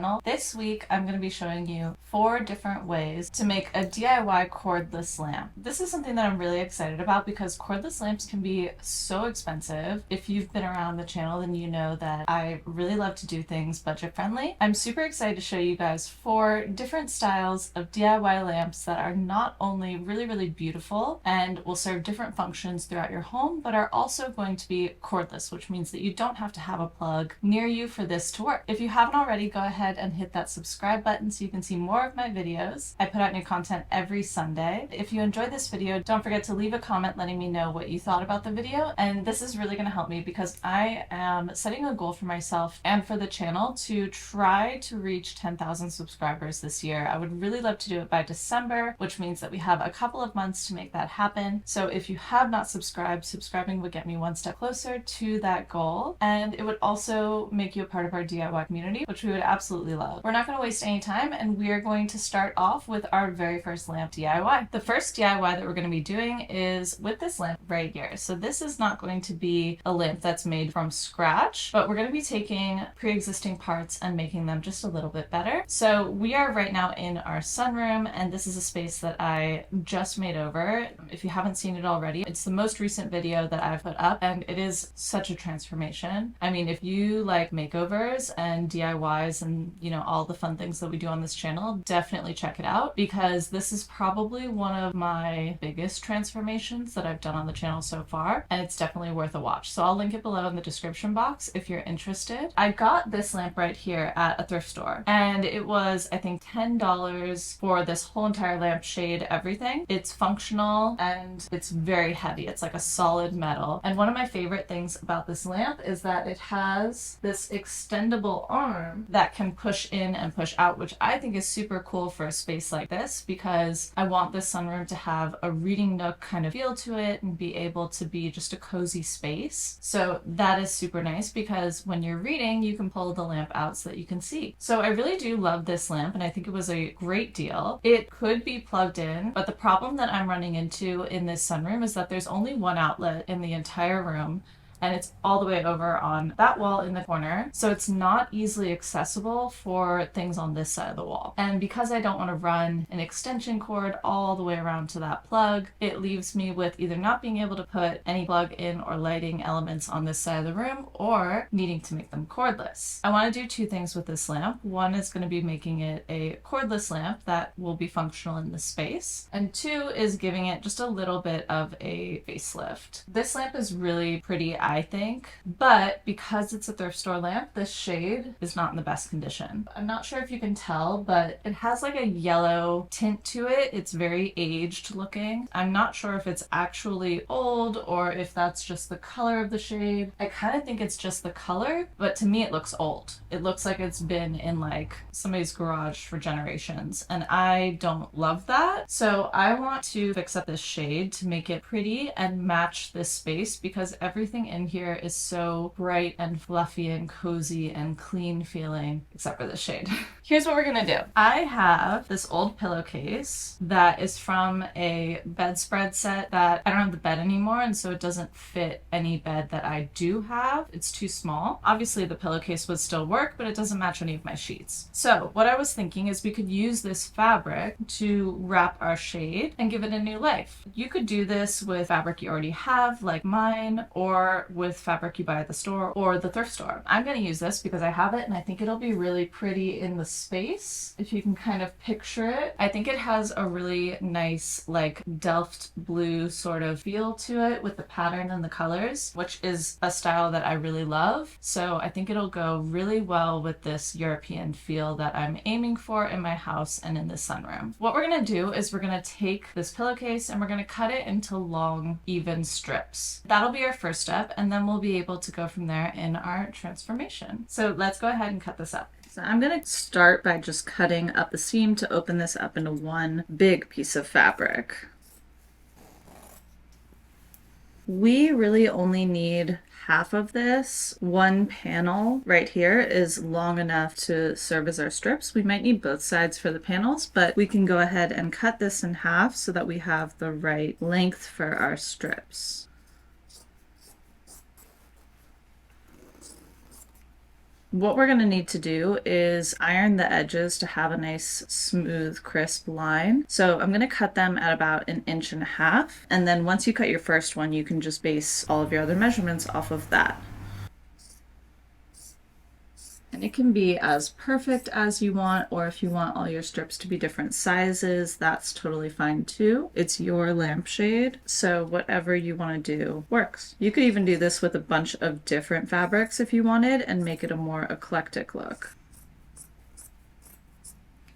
channel. This week I'm going to be showing you 4 different ways to make a DIY cordless lamp. This is something that I'm really excited about because cordless lamps can be so expensive. If you've been around the channel, then you know that I really love to do things budget friendly. I'm super excited to show you guys 4 different styles of DIY lamps that are not only really beautiful and will serve different functions throughout your home, but are also going to be cordless, which means that you don't have to have a plug near you for this to work. If you haven't already, go ahead and hit that subscribe button so you can see more of my videos. I put out new content every Sunday. If you enjoyed this video, don't forget to leave a comment letting me know what you thought about the video, and this is really going to help me because I am setting a goal for myself and for the channel to try to reach 10,000 subscribers this year. I would really love to do it by December, which means that we have a couple of months to make that happen. So if you have not subscribed, subscribing would get me one step closer to that goal, and it would also make you a part of our DIY community, which we would absolutely love. We're not going to waste any time, and we are going to start off with our very first lamp DIY. The first DIY that we're going to be doing is with this lamp right here. So this is not going to be a lamp that's made from scratch, but we're going to be taking pre-existing parts and making them just a little bit better. So we are right now in our sunroom, and this is a space that I just made over. If you haven't seen it already, it's the most recent video that I've put up, and it is such a transformation. I mean, if you like makeovers and DIYs and, you know, all the fun things that we do on this channel, definitely check it out because this is probably one of my biggest transformations that I've done on the channel so far, and it's definitely worth a watch. So I'll link it below in the description box if you're interested. I got this lamp right here at a thrift store, and it was, I think, $10 for this whole entire lamp, shade, everything. It's functional and it's very heavy. It's like a solid metal. And one of my favorite things about this lamp is that it has this extendable arm that can push in and push out, which I think is super cool for a space like this because I want this sunroom to have a reading nook kind of feel to it and be able to be just a cozy space. So that is super nice because when you're reading, you can pull the lamp out so that you can see. So I really do love this lamp, and I think it was a great deal. It could be plugged in, but the problem that I'm running into in this sunroom is that there's only one outlet in the entire room, and it's all the way over on that wall in the corner. So it's not easily accessible for things on this side of the wall. And because I don't want to run an extension cord all the way around to that plug, it leaves me with either not being able to put any plug-in or lighting elements on this side of the room or needing to make them cordless. I want to do 2 things with this lamp. One is going to be making it a cordless lamp that will be functional in the space. And 2 is giving it just a little bit of a facelift. This lamp is really pretty, I think, but because it's a thrift store lamp, this shade is not in the best condition. I'm not sure if you can tell, but it has like a yellow tint to it. It's very aged looking. I'm not sure if it's actually old or if that's just the color of the shade. I kind of think it's just the color, but to me it looks old. It looks like it's been in like somebody's garage for generations, and I don't love that. So I want to fix up this shade to make it pretty and match this space because everything in here is so bright and fluffy and cozy and clean feeling, except for the shade. Here's what we're gonna do. I have this old pillowcase that is from a bedspread set that I don't have the bed anymore, and so it doesn't fit any bed that I do have. It's too small. Obviously the pillowcase would still work, but it doesn't match any of my sheets. So what I was thinking is we could use this fabric to wrap our shade and give it a new life. You could do this with fabric you already have, like mine, or with fabric you buy at the store or the thrift store. I'm going to use this because I have it and I think it'll be really pretty in the space. If you can kind of picture it, I think it has a really nice like Delft blue sort of feel to it with the pattern and the colors, which is a style that I really love. So I think it'll go really well with this European feel that I'm aiming for in my house and in the sunroom. What we're going to do is we're going to take this pillowcase and we're going to cut it into long, even strips. That'll be our first step, and then we'll be able to go from there in our transformation. So let's go ahead and cut this up. So I'm going to start by just cutting up the seam to open this up into one big piece of fabric. We really only need half of this. One panel right here is long enough to serve as our strips. We might need both sides for the panels, but we can go ahead and cut this in half so that we have the right length for our strips. What we're going to need to do is iron the edges to have a nice smooth crisp line. So I'm going to cut them at about 1.5 inches, and then once you cut your first one you can just base all of your other measurements off of that. And it can be as perfect as you want, or if you want all your strips to be different sizes, that's totally fine too. It's your lampshade, so whatever you want to do works. You could even do this with a bunch of different fabrics if you wanted and make it a more eclectic look.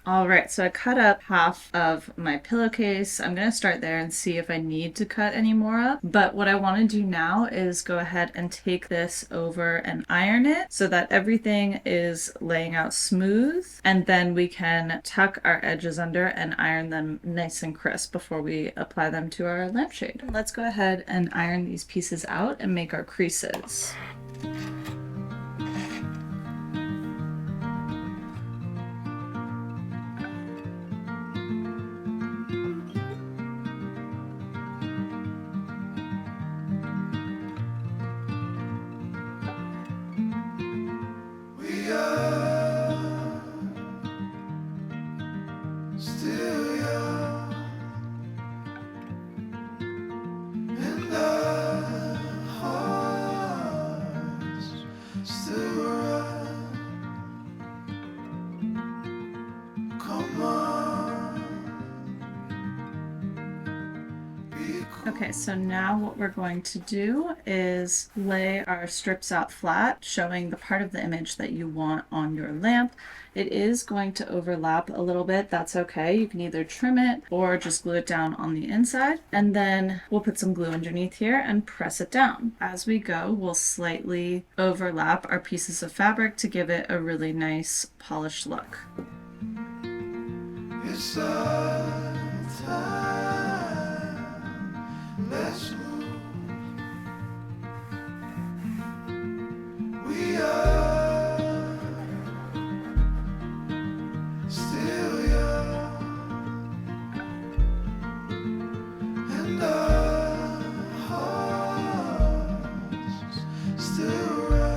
All right, so I cut up half of my pillowcase. I'm gonna start there and see if I need to cut any more up. But what I wanna do now is go ahead and take this over and iron it so that everything is laying out smooth. And then we can tuck our edges under and iron them nice and crisp before we apply them to our lampshade. Let's go ahead and iron these pieces out and make our creases. Okay, so now what we're going to do is lay our strips out flat, showing the part of the image that you want on your lamp. It is going to overlap a little bit. That's okay. You can either trim it or just glue it down on the inside. And then we'll put some glue underneath here and press it down. As we go, we'll slightly overlap our pieces of fabric to give it a really nice polished look. It's time. Let's move. We are still young, and our hearts still run.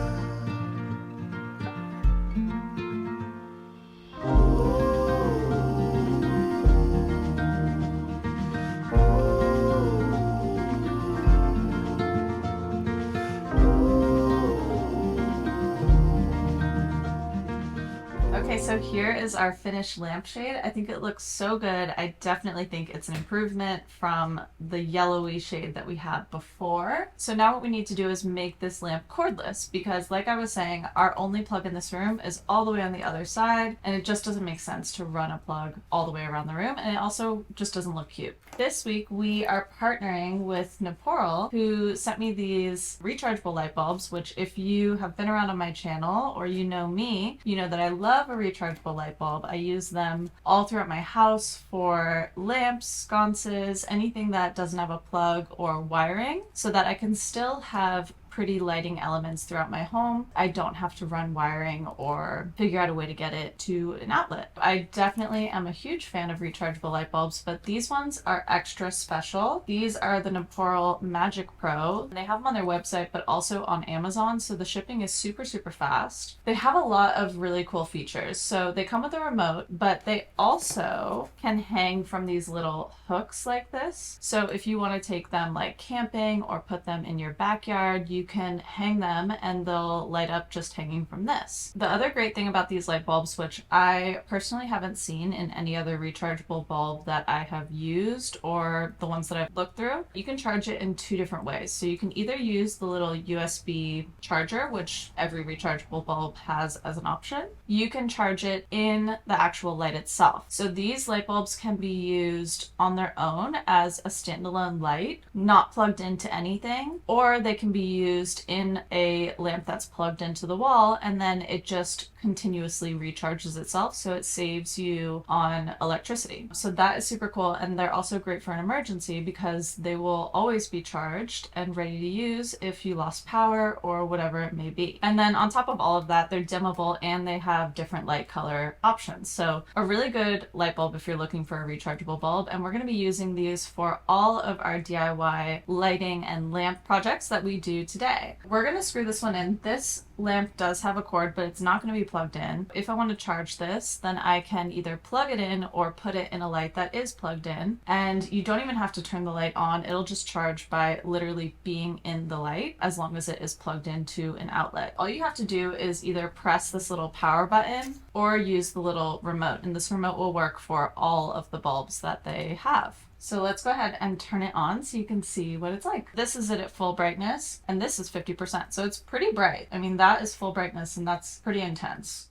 Okay, so here is our finished lampshade. I think it looks so good. I definitely think it's an improvement from the yellowy shade that we had before. So now what we need to do is make this lamp cordless, because like I was saying, our only plug in this room is all the way on the other side, and it just doesn't make sense to run a plug all the way around the room, and it also just doesn't look cute. This week we are partnering with Neporal, who sent me these rechargeable light bulbs, which if you have been around on my channel or you know me, you know that I love a rechargeable light bulb. I use them all throughout my house for lamps, sconces, anything that doesn't have a plug or wiring, so that I can still have pretty lighting elements throughout my home. I don't have to run wiring or figure out a way to get it to an outlet. I definitely am a huge fan of rechargeable light bulbs, but these ones are extra special. These are the Neporal Magic Pro. They have them on their website, but also on Amazon, so the shipping is super, super fast. They have a lot of really cool features. So they come with a remote, but they also can hang from these little hooks like this. So if you want to take them like camping or put them in your backyard, you can hang them and they'll light up just hanging from this. The other great thing about these light bulbs, which I personally haven't seen in any other rechargeable bulb that I have used or the ones that I've looked through, you can charge it in two different ways. So you can either use the little USB charger, which every rechargeable bulb has as an option. You can charge it in the actual light itself. So these light bulbs can be used on their own as a standalone light, not plugged into anything, or they can be used in a lamp that's plugged into the wall, and then it just continuously recharges itself, so it saves you on electricity. So that is super cool, and they're also great for an emergency because they will always be charged and ready to use if you lost power or whatever it may be. And then on top of all of that, they're dimmable and they have different light color options. So a really good light bulb if you're looking for a rechargeable bulb, and we're going to be using these for all of our DIY lighting and lamp projects that we do today. We're going to screw this one in. This lamp does have a cord, but it's not going to be plugged in. If I want to charge this, then I can either plug it in or put it in a light that is plugged in, and you don't even have to turn the light on. It'll just charge by literally being in the light as long as it is plugged into an outlet. All you have to do is either press this little power button or use the little remote, and this remote will work for all of the bulbs that they have. So let's go ahead and turn it on so you can see what it's like. This is it at full brightness, and this is 50%, so it's pretty bright. I mean, that is full brightness, and that's pretty intense.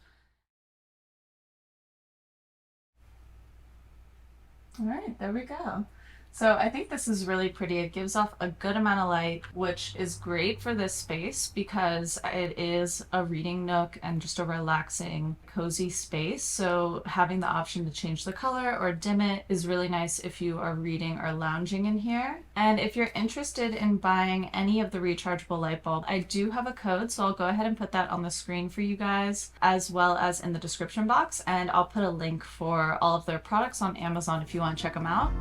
All right, there we go. So I think this is really pretty. It gives off a good amount of light, which is great for this space because it is a reading nook and just a relaxing, cozy space. So having the option to change the color or dim it is really nice if you are reading or lounging in here. And if you're interested in buying any of the rechargeable light bulb, I do have a code, so I'll go ahead and put that on the screen for you guys, as well as in the description box. And I'll put a link for all of their products on Amazon if you want to check them out.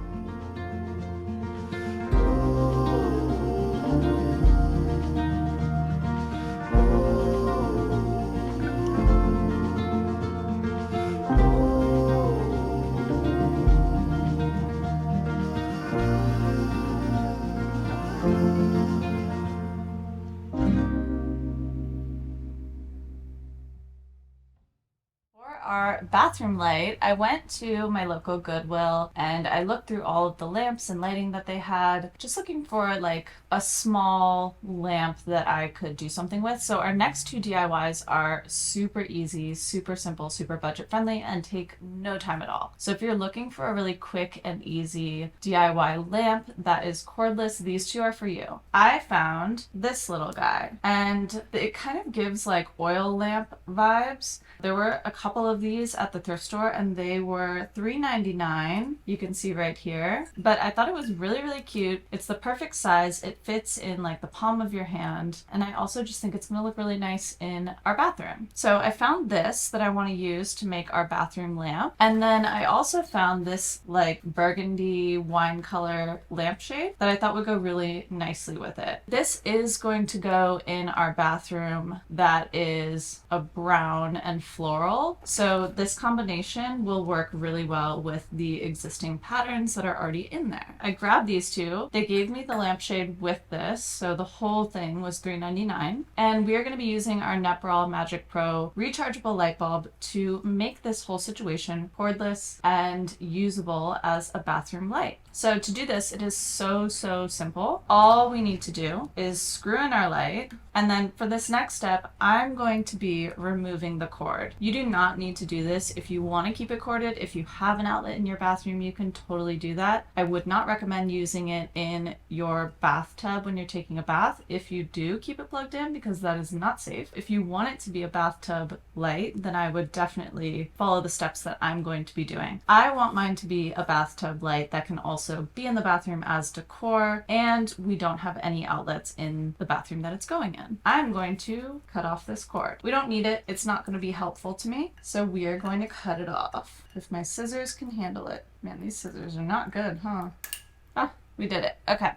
Our bathroom light, I went to my local Goodwill and I looked through all of the lamps and lighting that they had, just looking for like a small lamp that I could do something with. So our next two DIYs are super easy, super simple, super budget friendly, and take no time at all. So if you're looking for a really quick and easy DIY lamp that is cordless, these two are for you. I found this little guy, and it kind of gives like oil lamp vibes. There were a couple of these at the thrift store and they were $3.99. You can see right here. But I thought it was really, really cute. It's the perfect size. It fits in like the palm of your hand. And I also just think it's going to look really nice in our bathroom. So I found this that I want to use to make our bathroom lamp. And then I also found this like burgundy wine color lampshade that I thought would go really nicely with it. This is going to go in our bathroom that is a brown and floral. So this combination will work really well with the existing patterns that are already in there. I grabbed these two. They gave me the lampshade with this, so the whole thing was $3.99. And we are going to be using our Neporal Magic Pro rechargeable light bulb to make this whole situation cordless and usable as a bathroom light. So to do this, it is so simple. All we need to do is screw in our light, and then for this next step, I'm going to be removing the cord. You do not need to do this if you want to keep it corded. If you have an outlet in your bathroom, you can totally do that. I would not recommend using it in your bathtub when you're taking a bath. If you do, keep it plugged in because that is not safe. If you want it to be a bathtub light, then I would definitely follow the steps that I'm going to be doing. I want mine to be a bathtub light that can also be in the bathroom as decor, and we don't have any outlets in the bathroom that it's going in. I'm going to cut off this cord. We don't need it. It's not going to be helpful to me, so we are going to cut it off. If my scissors can handle it. Man, these scissors are not good, huh? Ah, we did it. Okay.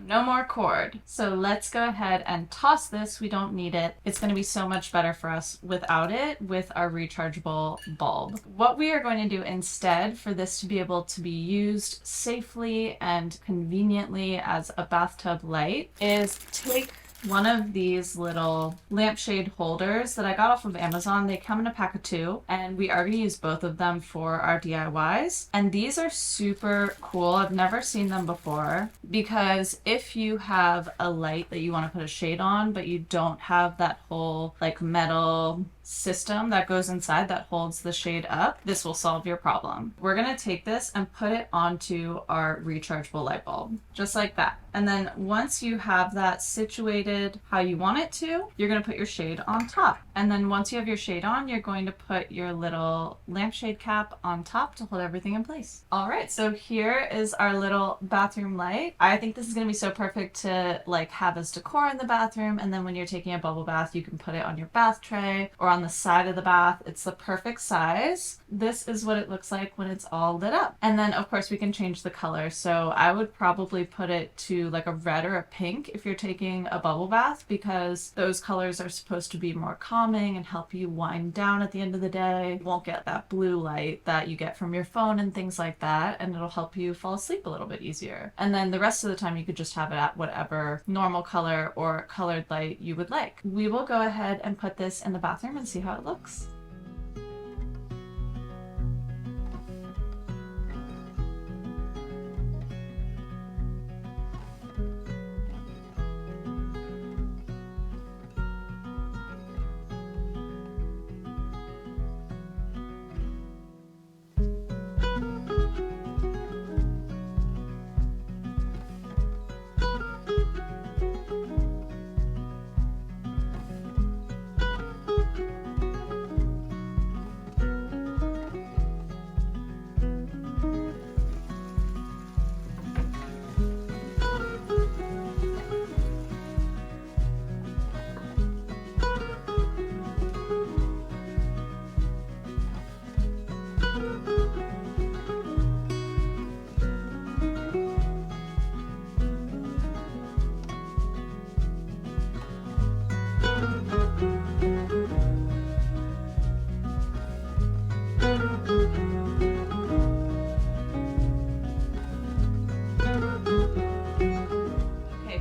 No more cord. So let's go ahead and toss this. We don't need it. It's going to be so much better for us without it with our rechargeable bulb. What we are going to do instead for this to be able to be used safely and conveniently as a bathtub light is take one of these little lampshade holders that I got off of Amazon. They come in a pack of 2, and we are going to use both of them for our DIYs. And these are super cool. I've never seen them before because if you have a light that you want to put a shade on, but you don't have that whole like metal system that goes inside that holds the shade up, this will solve your problem. We're gonna take this and put it onto our rechargeable light bulb, just like that. And then once you have that situated how you want it to, you're gonna put your shade on top. And then once you have your shade on, you're going to put your little lampshade cap on top to hold everything in place. All right, so here is our little bathroom light. I think this is gonna be so perfect to like have as decor in the bathroom, and then when you're taking a bubble bath, you can put it on your bath tray or on the side of the bath. It's the perfect size. This is what it looks like when it's all lit up. And then of course we can change the color. So I would probably put it to like a red or a pink if you're taking a bubble bath, because those colors are supposed to be more calming and help you wind down at the end of the day. You won't get that blue light that you get from your phone and things like that, and it'll help you fall asleep a little bit easier. And then the rest of the time you could just have it at whatever normal color or colored light you would like. We will go ahead and put this in the bathroom and see how it looks.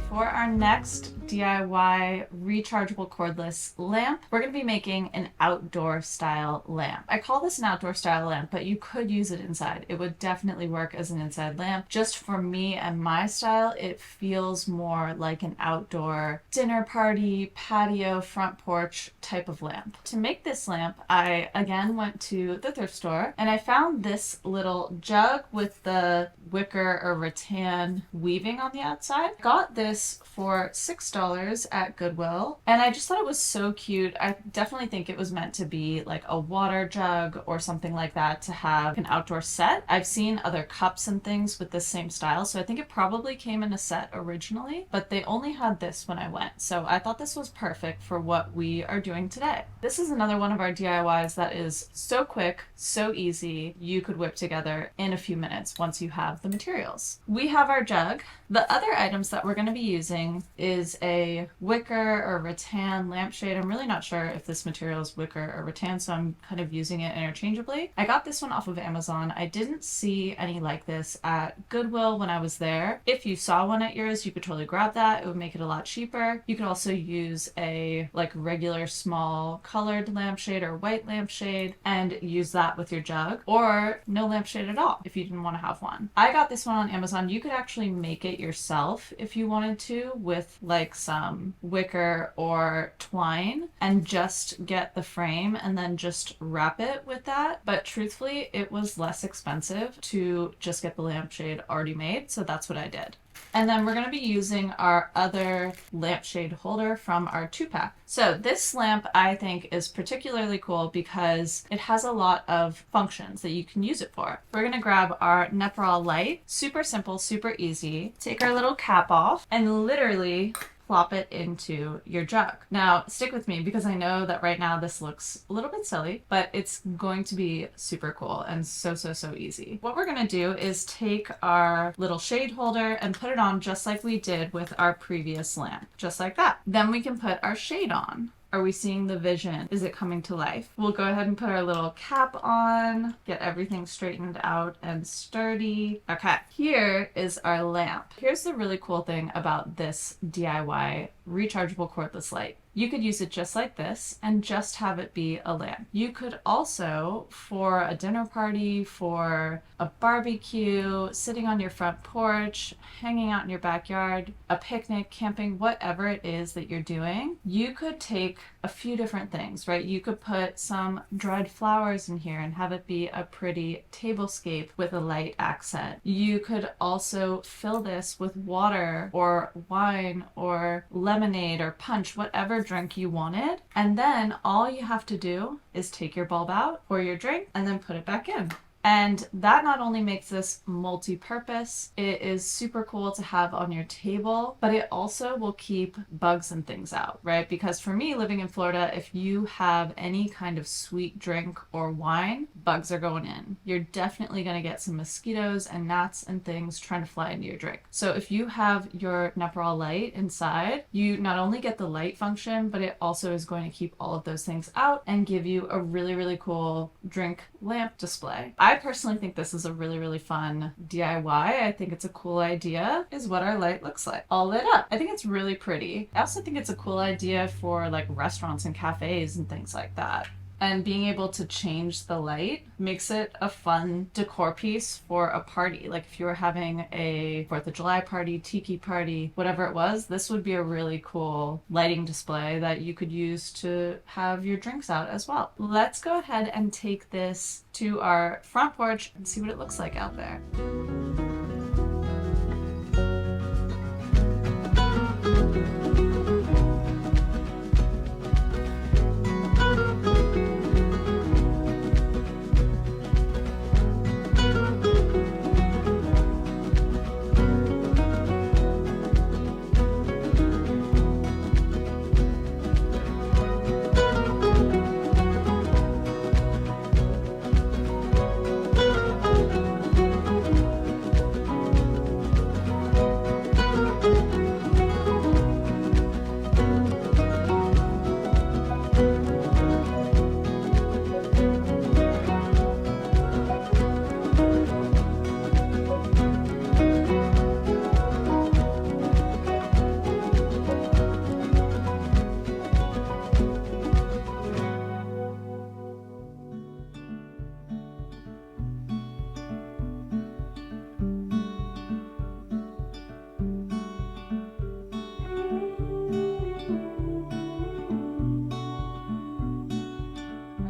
For our next DIY rechargeable cordless lamp, we're going to be making an outdoor style lamp. I call this an outdoor style lamp, but you could use it inside. It would definitely work as an inside lamp. Just for me and my style, it feels more like an outdoor dinner party, patio, front porch type of lamp. To make this lamp, I again went to the thrift store and I found this little jug with the wicker or rattan weaving on the outside. Got this for $6 at Goodwill, and I just thought it was so cute. I definitely think it was meant to be like a water jug or something like that to have an outdoor set. I've seen other cups and things with this same style, so I think it probably came in a set originally, but they only had this when I went, so I thought this was perfect for what we are doing today. This is another one of our DIYs that is so quick, so easy, you could whip together in a few minutes once you have the materials. We have our jug. The other items that we're going to be using is a wicker or rattan lampshade. I'm really not sure if this material is wicker or rattan, so I'm kind of using it interchangeably. I got this one off of Amazon. I didn't see any like this at Goodwill when I was there. If you saw one at yours, you could totally grab that. It would make it a lot cheaper. You could also use a like regular small colored lampshade or white lampshade and use that with your jug, or no lampshade at all if you didn't want to have one. I got this one on Amazon. You could actually make it yourself if you wanted to with like some wicker or twine and just get the frame and then just wrap it with that. But truthfully, it was less expensive to just get the lampshade already made, so that's what I did. And then we're going to be using our other lampshade holder from our 2-pack. So this lamp I think is particularly cool because it has a lot of functions that you can use it for. We're going to grab our Neporal light, super simple, super easy. Take our little cap off and literally plop it into your jug. Now, stick with me because I know that right now this looks a little bit silly, but it's going to be super cool and so easy. What we're gonna do is take our little shade holder and put it on just like we did with our previous lamp, just like that. Then we can put our shade on. Are we seeing the vision? Is it coming to life? We'll go ahead and put our little cap on, get everything straightened out and sturdy. Okay, here is our lamp. Here's the really cool thing about this DIY rechargeable cordless light. You could use it just like this and just have it be a lamp. You could also, for a dinner party, for a barbecue, sitting on your front porch, hanging out in your backyard, a picnic, camping, whatever it is that you're doing, you could take a few different things, right? You could put some dried flowers in here and have it be a pretty tablescape with a light accent. You could also fill this with water or wine or lemonade or punch, whatever drink you wanted. And then all you have to do is take your bulb out, pour your drink, and then put it back in. And that not only makes this multi-purpose, it is super cool to have on your table, but it also will keep bugs and things out, right? Because for me, living in Florida, if you have any kind of sweet drink or wine, bugs are going in. You're definitely going to get some mosquitoes and gnats and things trying to fly into your drink. So if you have your Neporal light inside, you not only get the light function, but it also is going to keep all of those things out and give you a really, really cool drink lamp display. I personally think this is a really, really fun DIY. I think it's a cool idea, is what our light looks like. All lit up. I think it's really pretty. I also think it's a cool idea for like restaurants and cafes and things like that. And being able to change the light makes it a fun decor piece for a party. Like if you were having a 4th of July party, tiki party, whatever it was, this would be a really cool lighting display that you could use to have your drinks out as well. Let's go ahead and take this to our front porch and see what it looks like out there.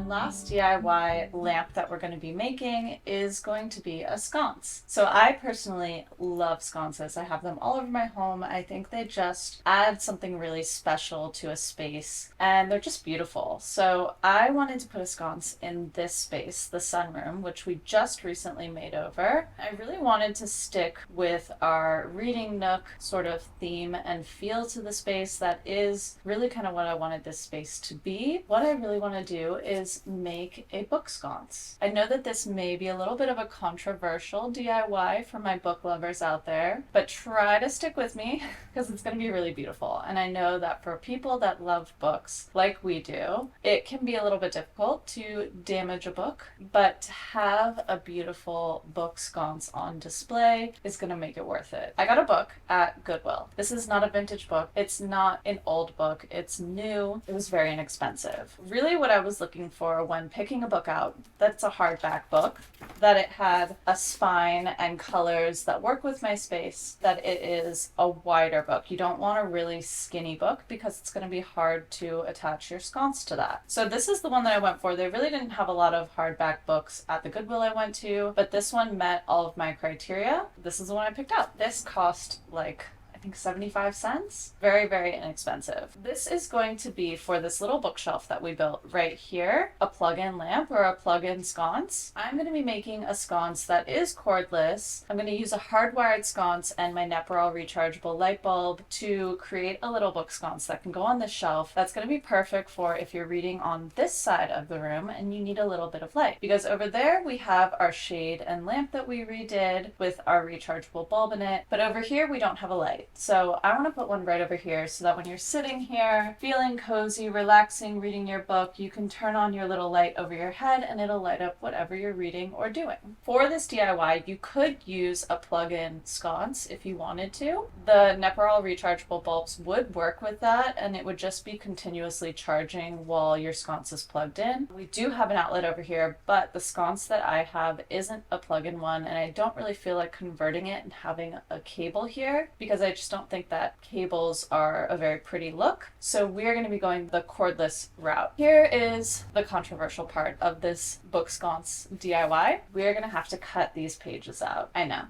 Last DIY lamp that we're going to be making is going to be a sconce. So I personally love sconces. I have them all over my home. I think they just add something really special to a space and they're just beautiful. So I wanted to put a sconce in this space, the sunroom, which we just recently made over. I really wanted to stick with our reading nook sort of theme and feel to the space. That is really kind of what I wanted this space to be. What I really want to do is make a book sconce. I know that this may be a little bit of a controversial DIY for my book lovers out there, but try to stick with me because it's going to be really beautiful. And I know that for people that love books like we do, it can be a little bit difficult to damage a book, but to have a beautiful book sconce on display is going to make it worth it. I got a book at Goodwill. This is not a vintage book. It's not an old book. It's new. It was very inexpensive. Really what I was looking for when picking a book out, that's a hardback book, that it had a spine and colors that work with my space, that it is a wider book. You don't want a really skinny book because it's going to be hard to attach your sconce to that. So this is the one that I went for. They really didn't have a lot of hardback books at the Goodwill I went to, but this one met all of my criteria. This is the one I picked out. This cost like I think 75 cents. Very, very inexpensive. This is going to be for this little bookshelf that we built right here, a plug-in lamp or a plug-in sconce. I'm going to be making a sconce that is cordless. I'm going to use a hardwired sconce and my Neporal rechargeable light bulb to create a little book sconce that can go on this shelf. That's going to be perfect for if you're reading on this side of the room and you need a little bit of light. Because over there we have our shade and lamp that we redid with our rechargeable bulb in it, but over here we don't have a light. So I want to put one right over here so that when you're sitting here, feeling cozy, relaxing, reading your book, you can turn on your little light over your head and it'll light up whatever you're reading or doing. For this DIY, you could use a plug-in sconce if you wanted to. The Neporal rechargeable bulbs would work with that, and it would just be continuously charging while your sconce is plugged in. We do have an outlet over here, but the sconce that I have isn't a plug-in one, and I don't really feel like converting it and having a cable here because I just don't think that cables are a very pretty look. So we're going to be going the cordless route. Here is the controversial part of this book sconce DIY. We're going to have to cut these pages out. I know,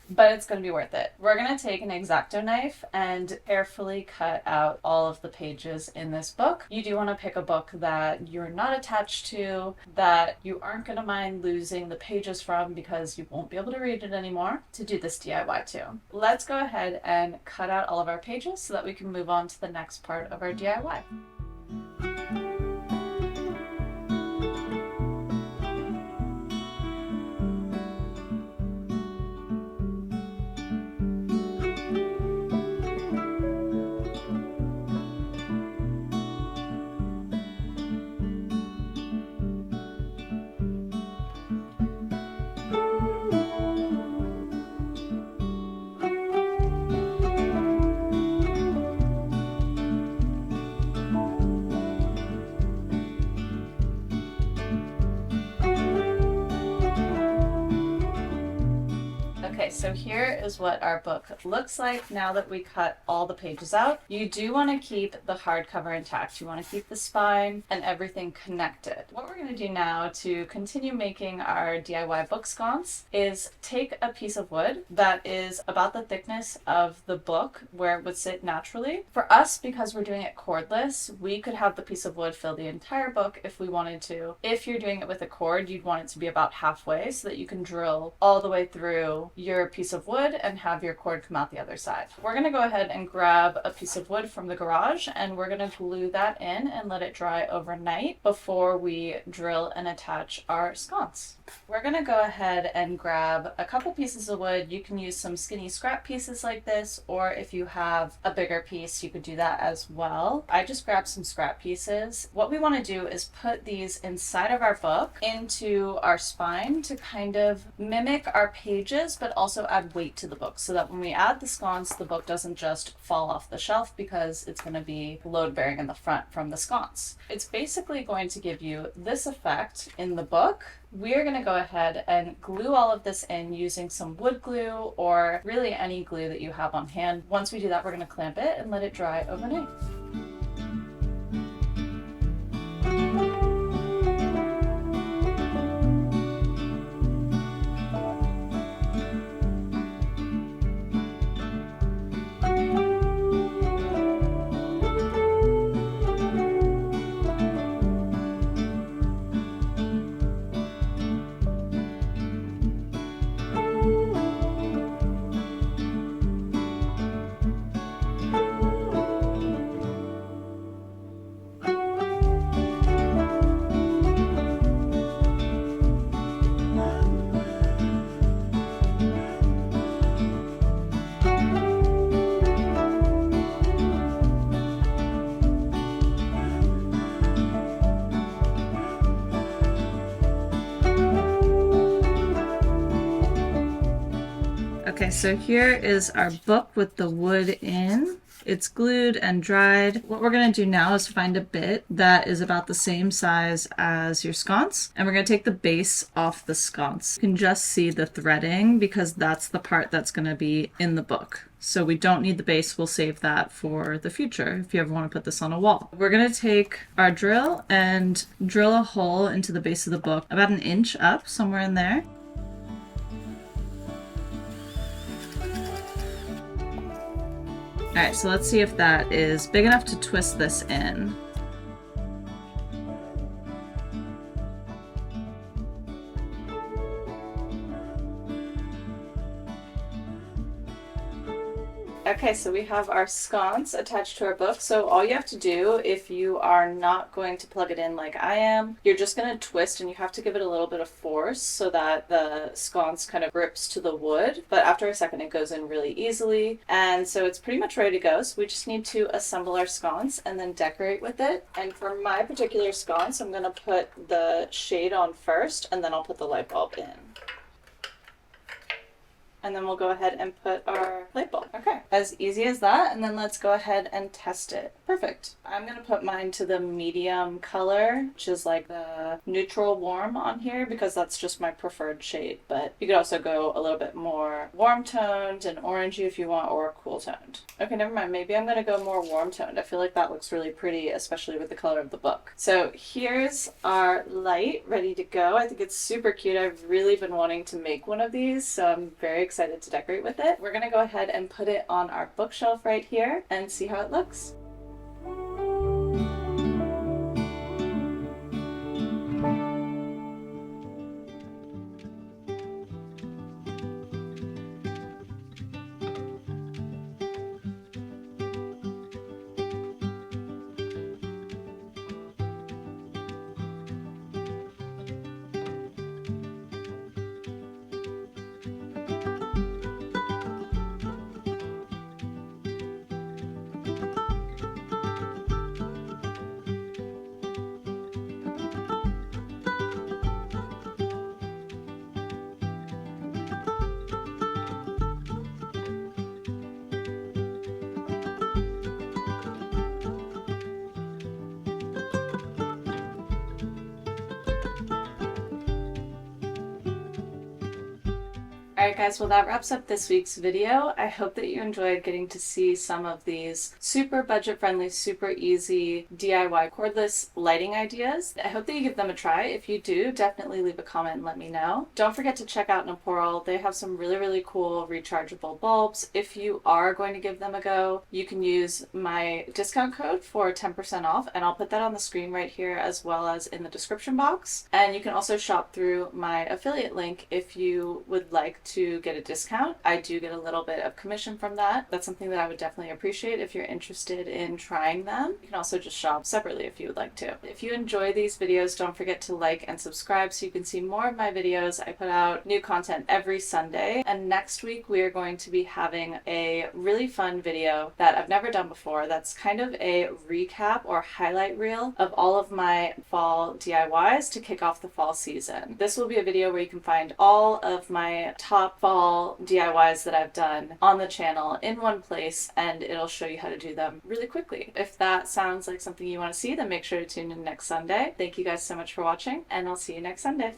but it's going to be worth it. We're going to take an X-Acto knife and carefully cut out all of the pages in this book. You do want to pick a book that you're not attached to, that you aren't going to mind losing the pages from because you won't be able to read it anymore, to do this DIY too. Let's go ahead and cut out all of our pages so that we can move on to the next part of our DIY. Okay, so here is what our book looks like now that we cut all the pages out. You do want to keep the hardcover intact. You want to keep the spine and everything connected. What we're going to do now to continue making our DIY book sconce is take a piece of wood that is about the thickness of the book where it would sit naturally. For us, because we're doing it cordless, we could have the piece of wood fill the entire book if we wanted to. If you're doing it with a cord, you'd want it to be about halfway so that you can drill all the way through your piece of wood and have your cord come out the other side. We're going to go ahead and grab a piece of wood from the garage and we're going to glue that in and let it dry overnight before we drill and attach our sconce. We're going to go ahead and grab a couple pieces of wood. You can use some skinny scrap pieces like this, or if you have a bigger piece, you could do that as well. I just grabbed some scrap pieces. What we want to do is put these inside of our book into our spine to kind of mimic our pages, but also add weight to the book so that when we add the sconce, the book doesn't just fall off the shelf because it's going to be load bearing in the front from the sconce. It's basically going to give you this effect in the book. We're going to go ahead and glue all of this in using some wood glue or really any glue that you have on hand. Once we do that, we're going to clamp it and let it dry overnight. Okay, so here is our book with the wood in. It's glued and dried. What we're going to do now is find a bit that is about the same size as your sconce, and we're going to take the base off the sconce. You can just see the threading because that's the part that's going to be in the book. So we don't need the base. We'll save that for the future if you ever want to put this on a wall. We're going to take our drill and drill a hole into the base of the book about an inch up, somewhere in there. All right, so let's see if that is big enough to twist this in. Okay, Okay, so we have our sconce attached to our book. So all you have to do, if you are not going to plug it in like I am, you're just going to twist, and you have to give it a little bit of force so that the sconce kind of grips to the wood. But after a second, it goes in really easily. And so it's pretty much ready to go. So we just need to assemble our sconce and then decorate with it. And for my particular sconce, I'm going to put the shade on first, and then I'll put the light bulb in. And then we'll go ahead and put our light bulb. Okay, as easy as that. And then let's go ahead and test it. Perfect. I'm gonna put mine to the medium color, which is like the neutral warm on here, because that's just my preferred shade. But you could also go a little bit more warm toned and orangey if you want, or cool toned. Okay, never mind. Maybe I'm gonna go more warm toned. I feel like that looks really pretty, especially with the color of the book. So here's our light ready to go. I think it's super cute. I've really been wanting to make one of these, so I'm very excited to decorate with it. We're gonna go ahead and put it on our bookshelf right here and see how it looks. Alright guys, well that wraps up this week's video. I hope that you enjoyed getting to see some of these super budget friendly, super easy DIY cordless lighting ideas. I hope that you give them a try. If you do, definitely leave a comment and let me know. Don't forget to check out Neporal. They have some really cool rechargeable bulbs. If you are going to give them a go, you can use my discount code for 10% off, and I'll put that on the screen right here as well as in the description box. And you can also shop through my affiliate link if you would like to get a discount. I do get a little bit of commission from that. That's something that I would definitely appreciate if you're interested in trying them. You can also just shop separately if you would like to. If you enjoy these videos, don't forget to like and subscribe so you can see more of my videos. I put out new content every Sunday, and next week we are going to be having a really fun video that I've never done before. That's kind of a recap or highlight reel of all of my fall DIYs to kick off the fall season. This will be a video where you can find all of my top fall DIYs that I've done on the channel in one place, and it'll show you how to do them really quickly. If that sounds like something you want to see, then make sure to tune in next Sunday. Thank you guys so much for watching, and I'll see you next Sunday.